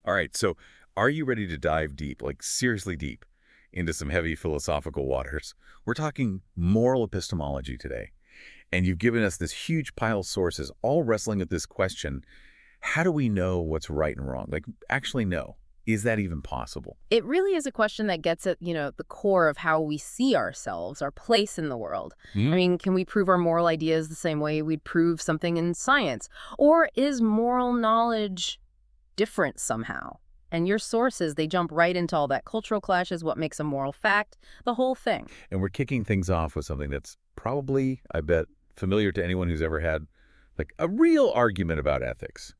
All right, so are you ready to dive deep, like seriously deep, into some heavy philosophical waters? We're talking moral epistemology today, and you've given us this huge pile of sources all wrestling with this question: how do we know what's right and wrong? Like, actually know. Is that even possible? It really is a question that gets at, the core of how we see ourselves, our place in the world. I Hmm? mean, can we prove our moral ideas the same way we'd prove something in science? Or is moral knowledge different somehow? And your sources, they jump right into all that cultural clashes, what makes a moral fact, the whole thing. And we're kicking things off with something that's probably, I bet, familiar to anyone who's ever had like a real argument about ethics.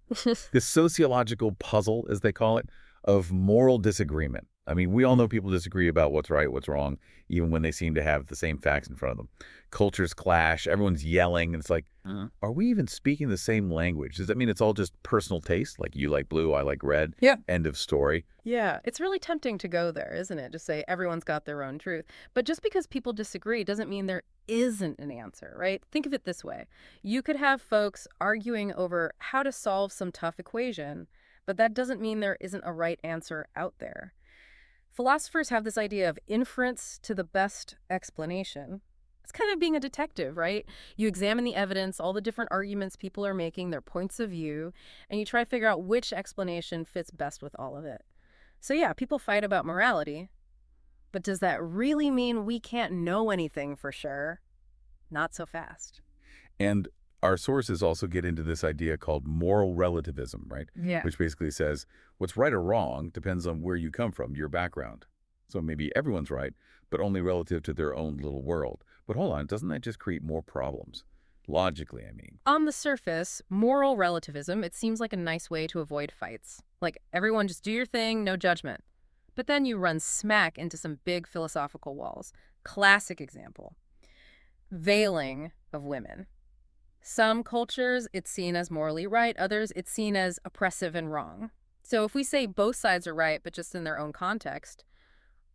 This sociological puzzle, as they call it, of moral disagreement. I mean, we all know people disagree about what's right, what's wrong, even when they seem to have the same facts in front of them. Cultures clash, everyone's yelling, and it's like, are we even speaking the same language? Does that mean it's all just personal taste? Like you like blue, I like red, Yeah. end of story? Yeah, it's really tempting to go there, isn't it? Just say everyone's got their own truth. But just because people disagree doesn't mean there isn't an answer, right? Think of it this way. You could have folks arguing over how to solve some tough equation, but that doesn't mean there isn't a right answer out there. Philosophers have this idea of inference to the best explanation. It's kind of being a detective, right? You examine the evidence, all the different arguments people are making, their points of view, and you try to figure out which explanation fits best with all of it. So yeah, people fight about morality, but does that really mean we can't know anything for sure? Not so fast. And our sources also get into this idea called moral relativism, right? Yeah. Which basically says what's right or wrong depends on where you come from, your background. So maybe everyone's right, but only relative to their own little world. But hold on, doesn't that just create more problems? Logically, I mean. On the surface, moral relativism, it seems like a nice way to avoid fights. Like, everyone just do your thing, no judgment. But then you run smack into some big philosophical walls. Classic example. Veiling of women. Some cultures, it's seen as morally right. Others, it's seen as oppressive and wrong. So if we say both sides are right, but just in their own context,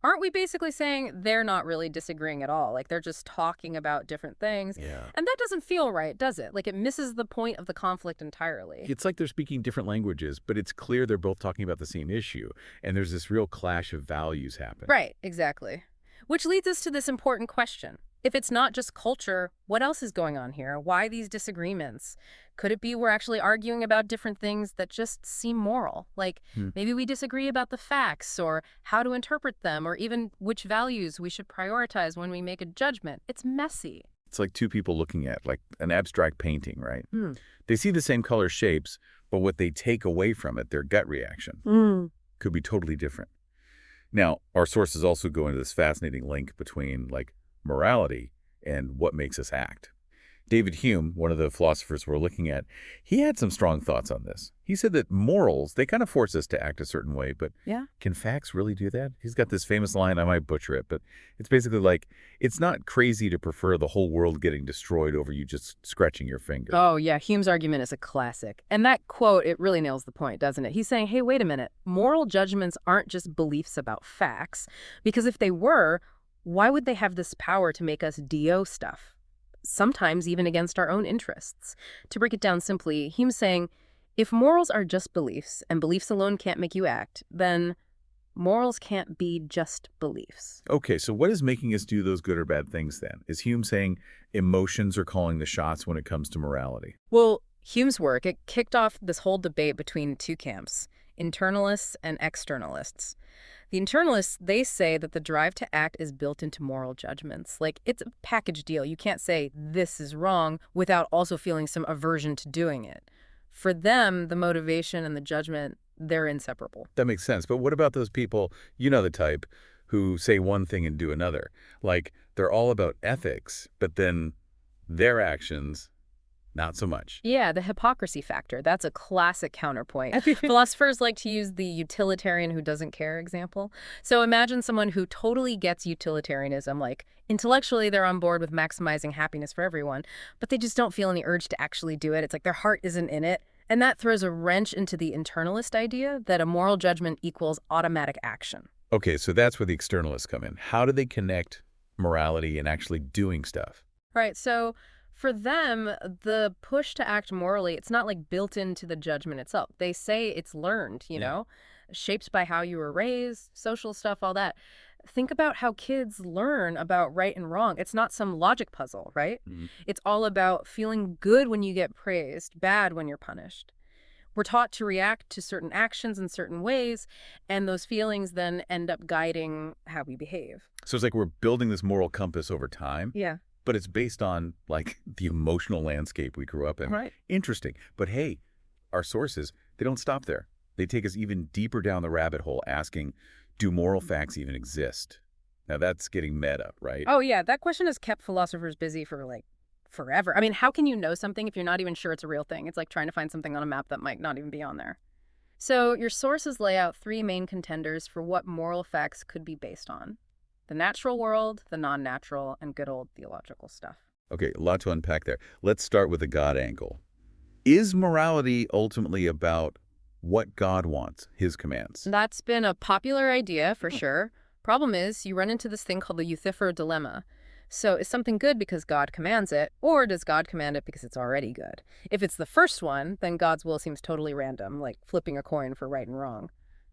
aren't we basically saying they're not really disagreeing at all? Like they're just talking about different things. Yeah. And that doesn't feel right, does it? Like it misses the point of the conflict entirely. It's like they're speaking different languages, but it's clear they're both talking about the same issue. And there's this real clash of values happening. Right, exactly. Which leads us to this important question. If it's not just culture, what else is going on here? Why these disagreements? Could it be we're actually arguing about different things that just seem moral? Like maybe we disagree about the facts or how to interpret them or even which values we should prioritize when we make a judgment. It's messy. It's like two people looking at like an abstract painting, right? Hmm. They see the same color shapes, but what they take away from it, their gut reaction, could be totally different. Now, our sources also go into this fascinating link between like morality and what makes us act. David Hume, one of the philosophers we're looking at, he had some strong thoughts on this. He said that morals, they kind of force us to act a certain way, but Yeah. can facts really do that? He's got this famous line, I might butcher it, but it's basically like, it's not crazy to prefer the whole world getting destroyed over you just scratching your finger. Oh, yeah. Hume's argument is a classic. And that quote, it really nails the point, doesn't it? He's saying, hey, wait a minute. Moral judgments aren't just beliefs about facts, because if they were, why would they have this power to make us do stuff? Sometimes even against our own interests. To break it down simply, Hume's saying, if morals are just beliefs, and beliefs alone can't make you act, then morals can't be just beliefs. Okay, so what is making us do those good or bad things then? Is Hume saying emotions are calling the shots when it comes to morality? Well, Hume's work, it kicked off this whole debate between two camps, internalists and externalists. The internalists, they say that the drive to act is built into moral judgments. Like, it's a package deal. You can't say, this is wrong, without also feeling some aversion to doing it. For them, the motivation and the judgment, they're inseparable. That makes sense. But what about those people, you know the type, who say one thing and do another? Like, they're all about ethics, but then their actions, not so much. Yeah, the hypocrisy factor. That's a classic counterpoint. Philosophers like to use the utilitarian who doesn't care example. So imagine someone who totally gets utilitarianism, like intellectually they're on board with maximizing happiness for everyone, but they just don't feel any urge to actually do it. It's like their heart isn't in it. And that throws a wrench into the internalist idea that a moral judgment equals automatic action. Okay, so that's where the externalists come in. How do they connect morality and actually doing stuff? Right, so for them, the push to act morally, it's not like built into the judgment itself. They say it's learned, you Yeah. know? shaped by how you were raised, social stuff, all that. Think about how kids learn about right and wrong. It's not some logic puzzle, right? Mhm. It's all about feeling good when you get praised, bad when you're punished. We're taught to react to certain actions in certain ways, and those feelings then end up guiding how we behave. So it's like we're building this moral compass over time, Yeah. but it's based on, like, the emotional landscape we grew up in. Right. Interesting. But hey, our sources, they don't stop there. They take us even deeper down the rabbit hole asking, do moral facts even exist? Now that's getting meta, right? Oh, yeah. That question has kept philosophers busy for like forever. I mean, how can you know something if you're not even sure it's a real thing? It's like trying to find something on a map that might not even be on there. So your sources lay out three main contenders for what moral facts could be based on: the natural world, the non-natural, and good old theological stuff. Okay, a lot to unpack there. Let's start with the God angle. Is morality ultimately about what God wants, his commands? That's been a popular idea for sure. Problem is, you run into this thing called the Euthyphro dilemma. So is something good because God commands it, or does God command it because it's already good? If it's the first one, then God's will seems totally random, like flipping a coin for right and wrong.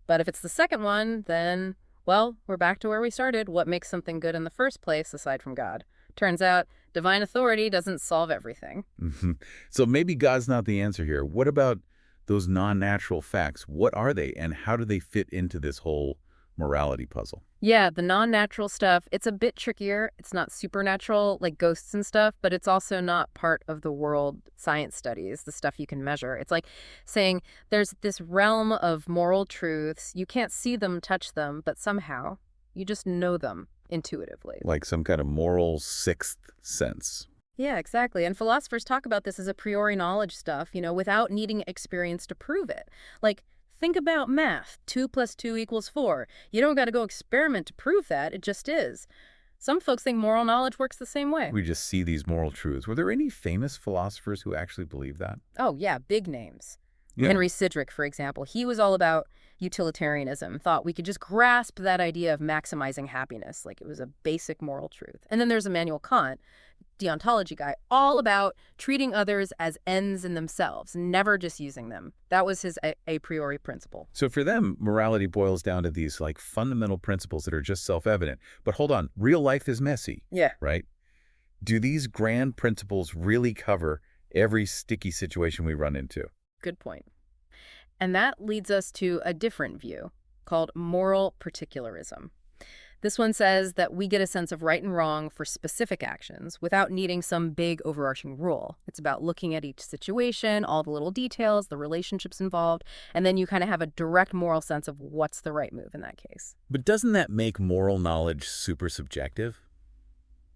But if it's the second one, then, well, we're back to where we started. What makes something good in the first place, aside from God? Turns out, divine authority doesn't solve everything. Mhm. So maybe God's not the answer here. What about those non-natural facts? What are they, and how do they fit into this whole morality puzzle? Yeah, the non-natural stuff, it's a bit trickier. It's not supernatural like ghosts and stuff, but it's also not part of the world science studies, the stuff you can measure. It's like saying there's this realm of moral truths. You can't see them, touch them, but somehow you just know them intuitively. Like some kind of moral sixth sense. Yeah, exactly. And philosophers talk about this as a priori knowledge stuff, without needing experience to prove it. Like, think about math. 2 plus 2 equals 4. You don't got to go experiment to prove that. It just is. Some folks think moral knowledge works the same way. We just see these moral truths. Were there any famous philosophers who actually believed that? Oh, yeah, big names. Yeah. Henry Sidgwick, for example, he was all about utilitarianism, thought we could just grasp that idea of maximizing happiness, like it was a basic moral truth. And then there's Immanuel Kant, deontology guy, all about treating others as ends in themselves, never just using them. That was his a priori principle. So for them, morality boils down to these like fundamental principles that are just self-evident. But hold on, real life is messy, Yeah. right? Do these grand principles really cover every sticky situation we run into? Good point. And that leads us to a different view called moral particularism. This one says that we get a sense of right and wrong for specific actions without needing some big overarching rule. It's about looking at each situation, all the little details, the relationships involved, and then you kind of have a direct moral sense of what's the right move in that case. But doesn't that make moral knowledge super subjective?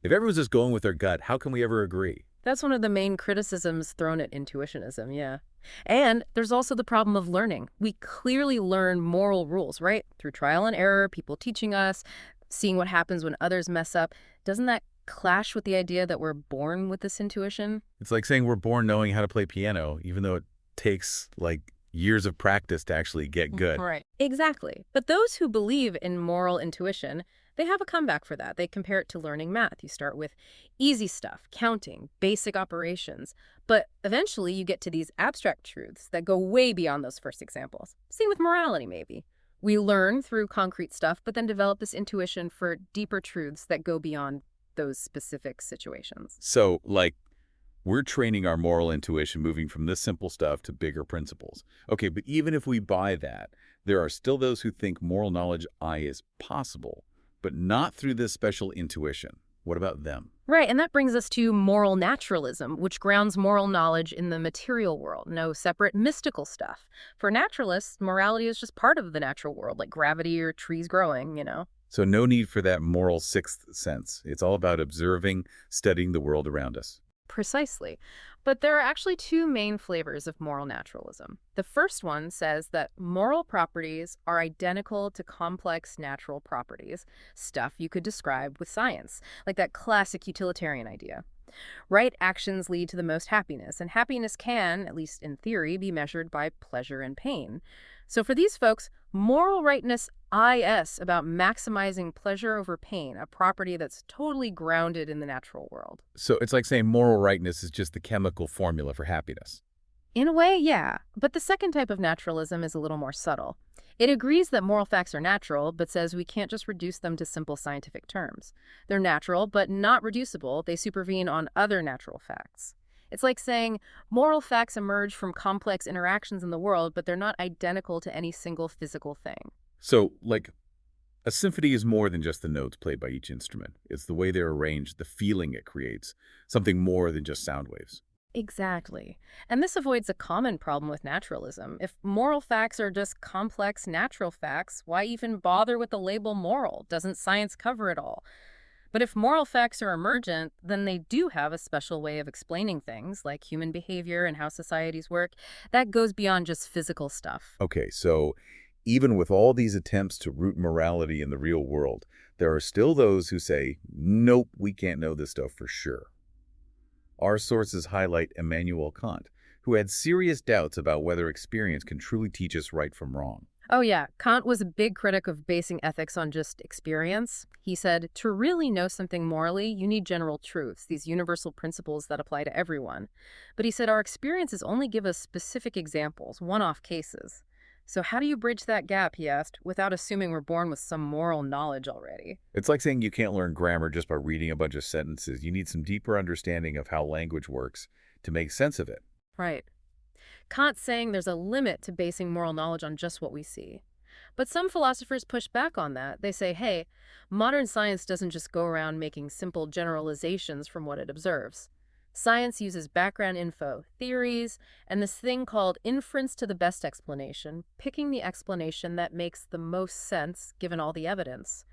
If everyone's just going with their gut, how can we ever agree? That's one of the main criticisms thrown at intuitionism, yeah. And there's also the problem of learning. We clearly learn moral rules, right? Through trial and error, people teaching us, seeing what happens when others mess up. Doesn't that clash with the idea that we're born with this intuition? It's like saying we're born knowing how to play piano, even though it takes like years of practice to actually get good. Right. Exactly. But those who believe in moral intuition, they have a comeback for that. They compare it to learning math. You start with easy stuff, counting, basic operations. But eventually you get to these abstract truths that go way beyond those first examples. Same with morality, maybe. We learn through concrete stuff, but then develop this intuition for deeper truths that go beyond those specific situations. So, like, we're training our moral intuition moving from this simple stuff to bigger principles. Okay, but even if we buy that, there are still those who think moral knowledge is possible, but not through this special intuition. What about them? Right, and that brings us to moral naturalism, which grounds moral knowledge in the material world, no separate mystical stuff. For naturalists, morality is just part of the natural world, like gravity or trees growing. So no need for that moral sixth sense. It's all about observing, studying the world around us. Precisely. But there are actually two main flavors of moral naturalism. The first one says that moral properties are identical to complex natural properties, stuff you could describe with science, like that classic utilitarian idea. Right actions lead to the most happiness, and happiness can, at least in theory, be measured by pleasure and pain. So for these folks, moral rightness is about maximizing pleasure over pain, a property that's totally grounded in the natural world. So it's like saying moral rightness is just the chemical formula for happiness. In a way, yeah. But the second type of naturalism is a little more subtle. It agrees that moral facts are natural, but says we can't just reduce them to simple scientific terms. They're natural, but not reducible. They supervene on other natural facts. It's like saying moral facts emerge from complex interactions in the world, but they're not identical to any single physical thing. So, like, a symphony is more than just the notes played by each instrument. It's the way they're arranged, the feeling it creates, something more than just sound waves. Exactly. And this avoids a common problem with naturalism. If moral facts are just complex natural facts, why even bother with the label moral? Doesn't science cover it all? But if moral facts are emergent, then they do have a special way of explaining things, like human behavior and how societies work. That goes beyond just physical stuff. Okay, so even with all these attempts to root morality in the real world, there are still those who say, nope, we can't know this stuff for sure. Our sources highlight Immanuel Kant, who had serious doubts about whether experience can truly teach us right from wrong. Oh, yeah. Kant was a big critic of basing ethics on just experience. He said, to really know something morally, you need general truths, these universal principles that apply to everyone. But he said our experiences only give us specific examples, one-off cases. So how do you bridge that gap, he asked, without assuming we're born with some moral knowledge already? It's like saying you can't learn grammar just by reading a bunch of sentences. You need some deeper understanding of how language works to make sense of it. Right. Kant's saying there's a limit to basing moral knowledge on just what we see. But some philosophers push back on that. They say, hey, modern science doesn't just go around making simple generalizations from what it observes. Science uses background info, theories, and this thing called inference to the best explanation, picking the explanation that makes the most sense given all the evidence.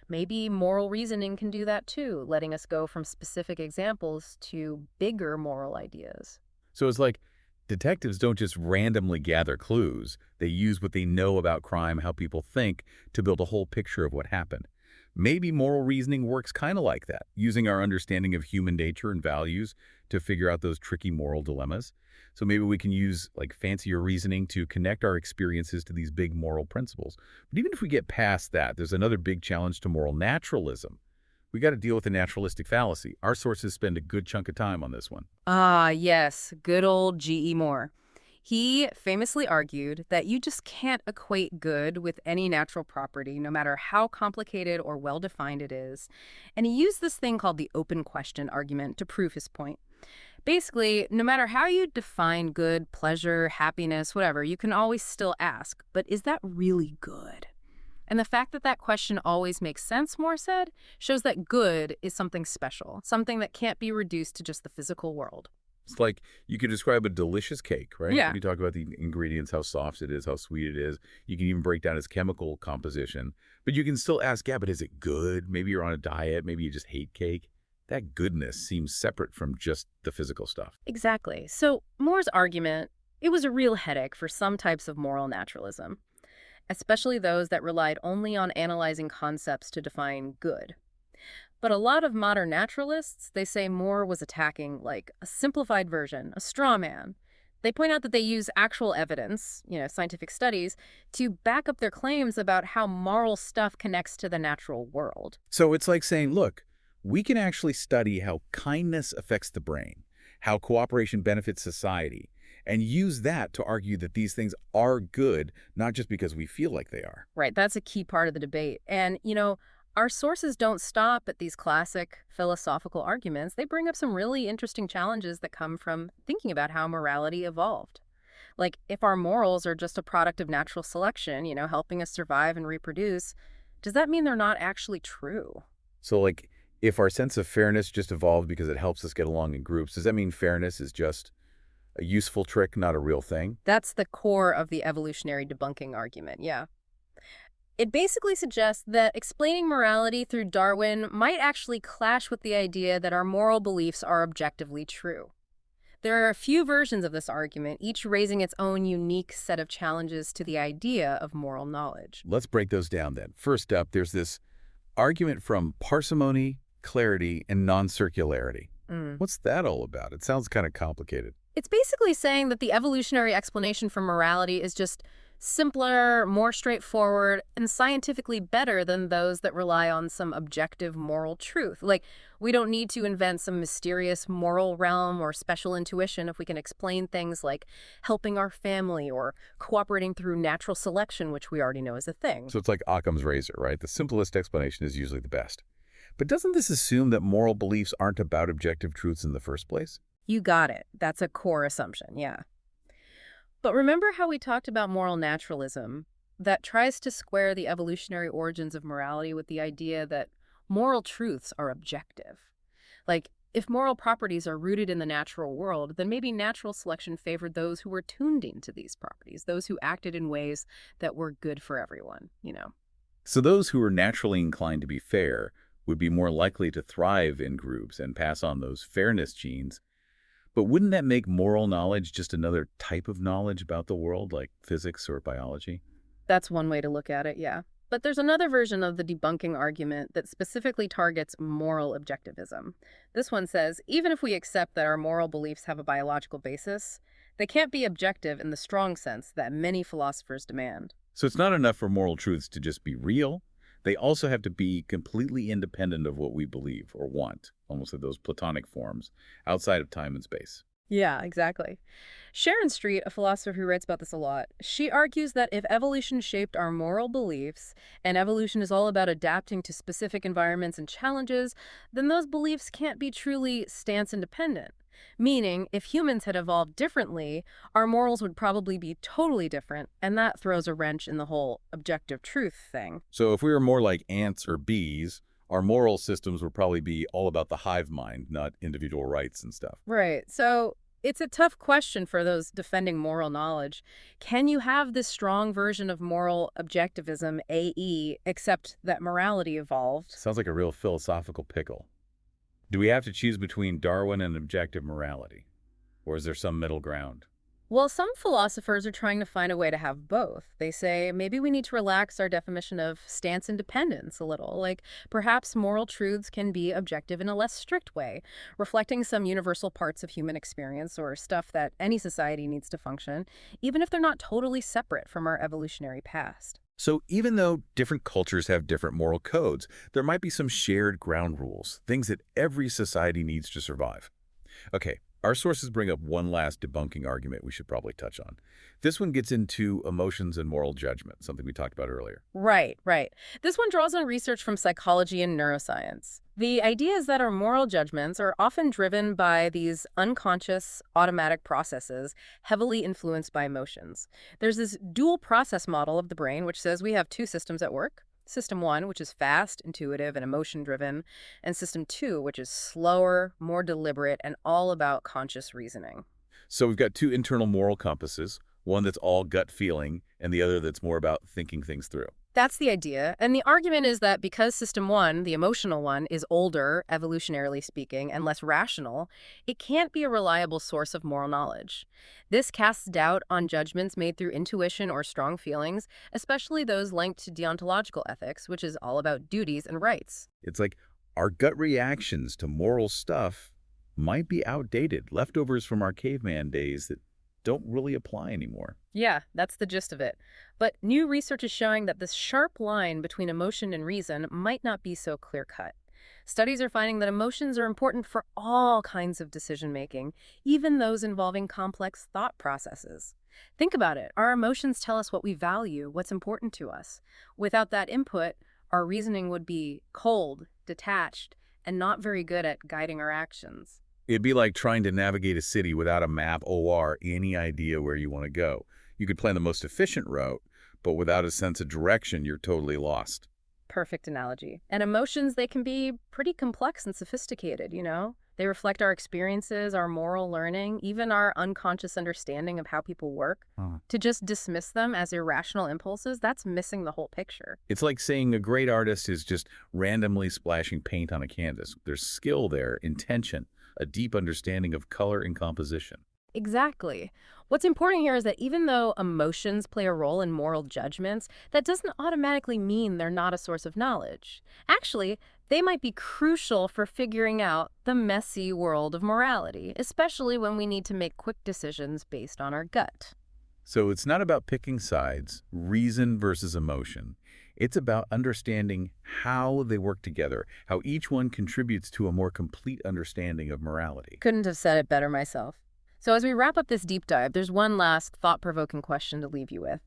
Maybe moral reasoning can do that too, letting us go from specific examples to bigger moral ideas. So it's like detectives don't just randomly gather clues. They use what they know about crime, how people think, to build a whole picture of what happened. Maybe moral reasoning works kind of like that, using our understanding of human nature and values to figure out those tricky moral dilemmas. So maybe we can use like fancier reasoning to connect our experiences to these big moral principles. But even if we get past that, there's another big challenge to moral naturalism. We got to deal with the naturalistic fallacy. Our sources spend a good chunk of time on this one. Ah, yes, good old G.E. Moore. He famously argued that you just can't equate good with any natural property, no matter how complicated or well-defined it is. And he used this thing called the open question argument to prove his point. Basically, no matter how you define good, pleasure, happiness, whatever, you can always still ask, but is that really good? And the fact that that question always makes sense, Moore said, shows that good is something special, something that can't be reduced to just the physical world. It's like you could describe a delicious cake, right? Yeah. When you talk about the ingredients, how soft it is, how sweet it is. You can even break down its chemical composition. But you can still ask, yeah, but is it good? Maybe you're on a diet. Maybe you just hate cake. That goodness seems separate from just the physical stuff. Exactly. So Moore's argument, it was a real headache for some types of moral naturalism, especially those that relied only on analyzing concepts to define good. But a lot of modern naturalists, they say Moore was attacking like a simplified version, a straw man. They point out that they use actual evidence, scientific studies, to back up their claims about how moral stuff connects to the natural world. So it's like saying, look, we can actually study how kindness affects the brain, how cooperation benefits society, and use that to argue that these things are good, not just because we feel like they are. Right, that's a key part of the debate. And, our sources don't stop at these classic philosophical arguments. They bring up some really interesting challenges that come from thinking about how morality evolved. Like, if our morals are just a product of natural selection, helping us survive and reproduce, does that mean they're not actually true? So, like, if our sense of fairness just evolved because it helps us get along in groups, does that mean fairness is just a useful trick, not a real thing? That's the core of the evolutionary debunking argument, yeah. It basically suggests that explaining morality through Darwin might actually clash with the idea that our moral beliefs are objectively true. There are a few versions of this argument, each raising its own unique set of challenges to the idea of moral knowledge. Let's break those down then. First up, there's this argument from parsimony, clarity, and non-circularity. What's that all about? It sounds kind of complicated. It's basically saying that the evolutionary explanation for morality is just simpler, more straightforward, and scientifically better than those that rely on some objective moral truth. Like, we don't need to invent some mysterious moral realm or special intuition if we can explain things like helping our family or cooperating through natural selection, which we already know is a thing. So it's like Occam's razor, right? The simplest explanation is usually the best. But doesn't this assume that moral beliefs aren't about objective truths in the first place? You got it. That's a core assumption, yeah. But remember how we talked about moral naturalism that tries to square the evolutionary origins of morality with the idea that moral truths are objective? Like, if moral properties are rooted in the natural world, then maybe natural selection favored those who were tuned into these properties, those who acted in ways that were good for everyone. So those who are naturally inclined to be fair would be more likely to thrive in groups and pass on those fairness genes. But wouldn't that make moral knowledge just another type of knowledge about the world, like physics or biology? That's one way to look at it, yeah. But there's another version of the debunking argument that specifically targets moral objectivism. This one says, even if we accept that our moral beliefs have a biological basis, they can't be objective in the strong sense that many philosophers demand. So it's not enough for moral truths to just be real. They also have to be completely independent of what we believe or want, almost like those Platonic forms, outside of time and space. Yeah, exactly. Sharon Street, a philosopher who writes about this a lot, she argues that if evolution shaped our moral beliefs, and evolution is all about adapting to specific environments and challenges, then those beliefs can't be truly stance independent. Meaning, if humans had evolved differently, our morals would probably be totally different, and that throws a wrench in the whole objective truth thing. So if we were more like ants or bees, our moral systems would probably be all about the hive mind, not individual rights and stuff. Right. So it's a tough question for those defending moral knowledge. Can you have this strong version of moral objectivism, AE, except that morality evolved? Sounds like a real philosophical pickle. Do we have to choose between Darwin and objective morality? Or is there some middle ground? Well, some philosophers are trying to find a way to have both. They say maybe we need to relax our definition of stance independence a little. Like, perhaps moral truths can be objective in a less strict way, reflecting some universal parts of human experience or stuff that any society needs to function, even if they're not totally separate from our evolutionary past. So even though different cultures have different moral codes, there might be some shared ground rules, things that every society needs to survive. Okay, our sources bring up one last debunking argument we should probably touch on. This one gets into emotions and moral judgment, something we talked about earlier. Right, right. This one draws on research from psychology and neuroscience. The idea is that our moral judgments are often driven by these unconscious, automatic processes heavily influenced by emotions. There's this dual process model of the brain, which says we have two systems at work. System 1, which is fast, intuitive, and emotion-driven, and System 2, which is slower, more deliberate, and all about conscious reasoning. So we've got two internal moral compasses, one that's all gut feeling and the other that's more about thinking things through. That's the idea. And the argument is that because System 1, the emotional one, is older, evolutionarily speaking, and less rational, it can't be a reliable source of moral knowledge. This casts doubt on judgments made through intuition or strong feelings, especially those linked to deontological ethics, which is all about duties and rights. It's like our gut reactions to moral stuff might be outdated, leftovers from our caveman days that don't really apply anymore. Yeah, that's the gist of it. But new research is showing that this sharp line between emotion and reason might not be so clear-cut. Studies are finding that emotions are important for all kinds of decision-making, even those involving complex thought processes. Think about it. Our emotions tell us what we value, what's important to us. Without that input, our reasoning would be cold, detached, and not very good at guiding our actions. It'd be like trying to navigate a city without a map or any idea where you want to go. You could plan the most efficient route, but without a sense of direction, you're totally lost. Perfect analogy. And emotions, they can be pretty complex and sophisticated. They reflect our experiences, our moral learning, even our unconscious understanding of how people work. To just dismiss them as irrational impulses, that's missing the whole picture. It's like saying a great artist is just randomly splashing paint on a canvas. There's skill there, intention, a deep understanding of color and composition. Exactly. What's important here is that even though emotions play a role in moral judgments, that doesn't automatically mean they're not a source of knowledge. Actually, they might be crucial for figuring out the messy world of morality, especially when we need to make quick decisions based on our gut. So it's not about picking sides, reason versus emotion. It's about understanding how they work together, how each one contributes to a more complete understanding of morality. Couldn't have said it better myself. So as we wrap up this deep dive, there's one last thought-provoking question to leave you with.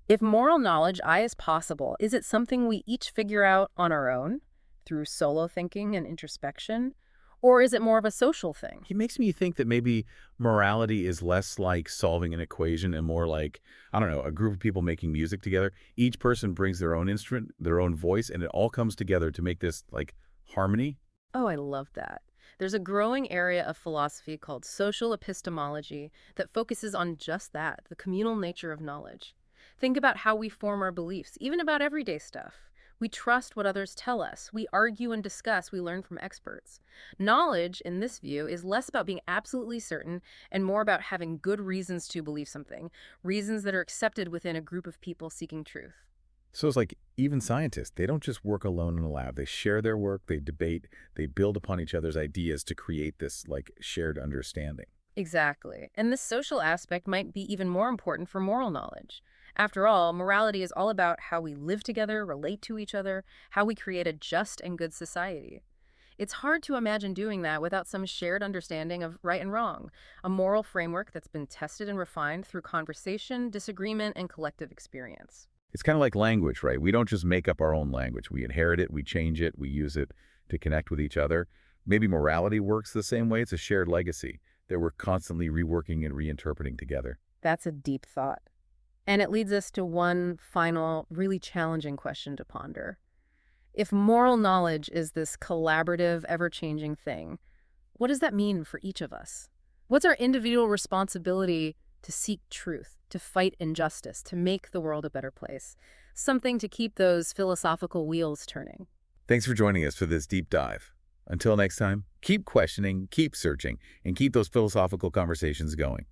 If moral knowledge is possible, is it something we each figure out on our own through solo thinking and introspection? Or is it more of a social thing? It makes me think that maybe morality is less like solving an equation and more like, I don't know, a group of people making music together. Each person brings their own instrument, their own voice, and it all comes together to make this, like, harmony. Oh, I love that. There's a growing area of philosophy called social epistemology that focuses on just that, the communal nature of knowledge. Think about how we form our beliefs, even about everyday stuff. We trust what others tell us. We argue and discuss. We learn from experts. Knowledge, in this view, is less about being absolutely certain and more about having good reasons to believe something, reasons that are accepted within a group of people seeking truth. So it's like even scientists, they don't just work alone in a lab. They share their work, they debate, they build upon each other's ideas to create this, like, shared understanding. Exactly. And this social aspect might be even more important for moral knowledge. After all, morality is all about how we live together, relate to each other, how we create a just and good society. It's hard to imagine doing that without some shared understanding of right and wrong, a moral framework that's been tested and refined through conversation, disagreement, and collective experience. It's kind of like language, right? We don't just make up our own language. We inherit it, we change it, we use it to connect with each other. Maybe morality works the same way. It's a shared legacy that we're constantly reworking and reinterpreting together. That's a deep thought. And it leads us to one final, really challenging question to ponder. If moral knowledge is this collaborative, ever-changing thing, what does that mean for each of us? What's our individual responsibility to seek truth, to fight injustice, to make the world a better place? Something to keep those philosophical wheels turning. Thanks for joining us for this deep dive. Until next time, keep questioning, keep searching, and keep those philosophical conversations going.